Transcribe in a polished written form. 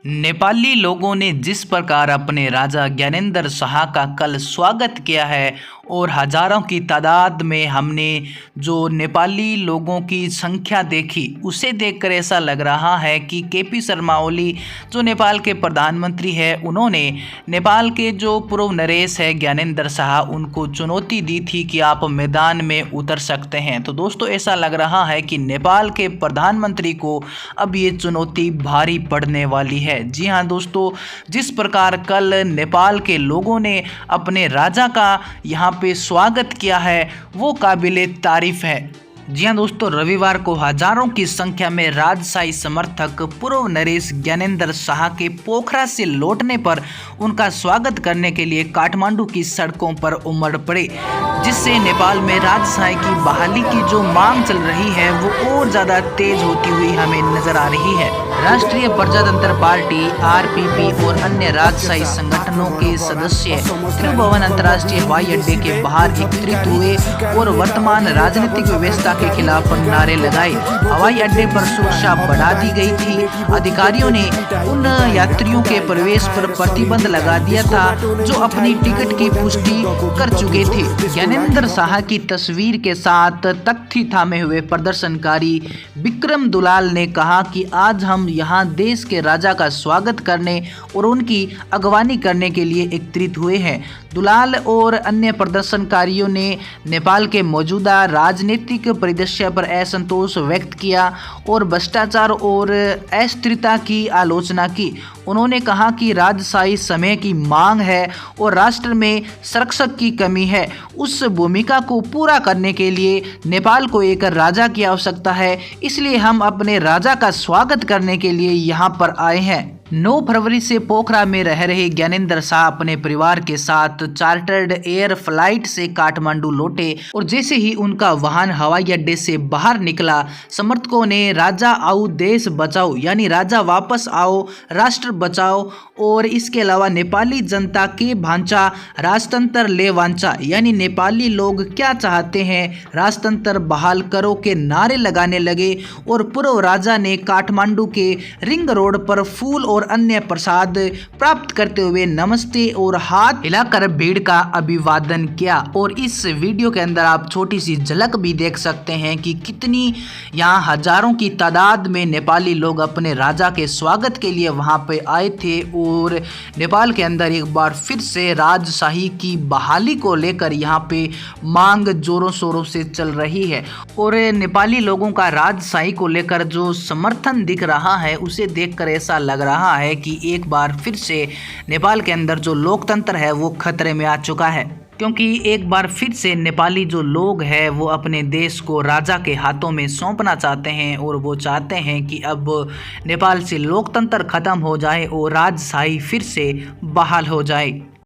नेपाली लोगों ने जिस प्रकार अपने राजा ज्ञानेंद्र शाह का कल स्वागत किया है और हजारों की तादाद में हमने जो नेपाली लोगों की संख्या देखी, उसे देखकर ऐसा लग रहा है कि केपी शर्मा ओली जो नेपाल के प्रधानमंत्री हैं, उन्होंने नेपाल के जो पूर्व नरेश है ज्ञानेंद्र शाह, उनको चुनौती दी थी कि आप मैदान में उतर सकते हैं। तो दोस्तों, ऐसा लग रहा है कि नेपाल के प्रधानमंत्री को अब ये चुनौती भारी पड़ने वाली है। जी हाँ दोस्तों, जिस प्रकार कल नेपाल के लोगों ने अपने राजा का यहाँ पे स्वागत किया है, वो काबिले तारीफ है। जी हाँ दोस्तों, रविवार को हजारों की संख्या में राजशाही समर्थक पूर्व नरेश ज्ञानेंद्र शाह के पोखरा से लौटने पर उनका स्वागत करने के लिए काठमांडू की सड़कों पर उमड़ पड़े, जिससे नेपाल में राजशाही की बहाली की जो मांग चल रही है वो और ज़्यादा तेज होती हुई हमें नजर आ रही है। राष्ट्रीय प्रजातंत्र पार्टी आरपीपी और अन्य राजशाही संगठनों के सदस्य त्रिभुवन अंतर्राष्ट्रीय हवाई अड्डे के बाहर एकत्रित हुए और वर्तमान राजनीतिक व्यवस्था के खिलाफ नारे लगाए। हवाई अड्डे पर सुरक्षा बढ़ा दी गई थी। अधिकारियों ने उन यात्रियों के प्रवेश पर प्रतिबंध लगा दिया था जो अपनी टिकट की पुष्टि कर चुके थे। ज्ञानेंद्र शाह की तस्वीर के साथ तख्ती थामे हुए प्रदर्शनकारी विक्रम दुलाल ने कहा कि आज हम यहाँ देश के राजा का स्वागत करने और उनकी अगवानी करने के लिए एकत्रित हुए हैं। दुलाल और अन्य प्रदर्शनकारियों ने नेपाल के मौजूदा राजनीतिक परिदृश्य पर असंतोष व्यक्त किया और भ्रष्टाचार और अस्थिरता की आलोचना की। उन्होंने कहा कि राजशाही समय की मांग है और राष्ट्र में संरक्षक की कमी है। उस भूमिका को पूरा करने के लिए नेपाल को एक राजा की आवश्यकता है, इसलिए हम अपने राजा का स्वागत करने के लिए यहाँ पर आए हैं। 9 फरवरी से पोखरा में रह रहे ज्ञानेंद्र शाह अपने परिवार के साथ चार्टर्ड एयर फ्लाइट से काठमांडू लौटे और जैसे ही उनका वाहन हवाई अड्डे से बाहर निकला, समर्थकों ने राजा आओ देश बचाओ यानी राजा वापस आओ राष्ट्र बचाओ और इसके अलावा नेपाली जनता के भांचा राजतंत्र ले वांचा यानी नेपाली लोग क्या चाहते हैं राजतंत्र बहाल करो के नारे लगाने लगे और पूर्व राजा ने काठमांडू के रिंग रोड पर फूल और अन्य प्रसाद प्राप्त करते हुए नमस्ते और हाथ हिलाकर भीड़ का अभिवादन किया। और इस वीडियो के अंदर आप छोटी सी झलक भी देख सकते हैं कि कितनी यहाँ हजारों की तादाद में नेपाली लोग अपने राजा के स्वागत के लिए वहाँ पे आए थे और नेपाल के अंदर एक बार फिर से राजशाही की बहाली को लेकर यहाँ पे मांग जोरों शोरों से चल रही है। और नेपाली लोगों का राजशाही को लेकर जो समर्थन दिख रहा है, उसे देखकर ऐसा लग रहा है कि एक बार फिर से नेपाल के अंदर जो लोकतंत्र है वो खतरे में आ चुका है, क्योंकि एक बार फिर से नेपाली जो लोग हैं वो अपने देश को राजा के हाथों में सौंपना चाहते हैं और वो चाहते हैं कि अब नेपाल से लोकतंत्र खत्म हो जाए और राजशाही फिर से बहाल हो जाए।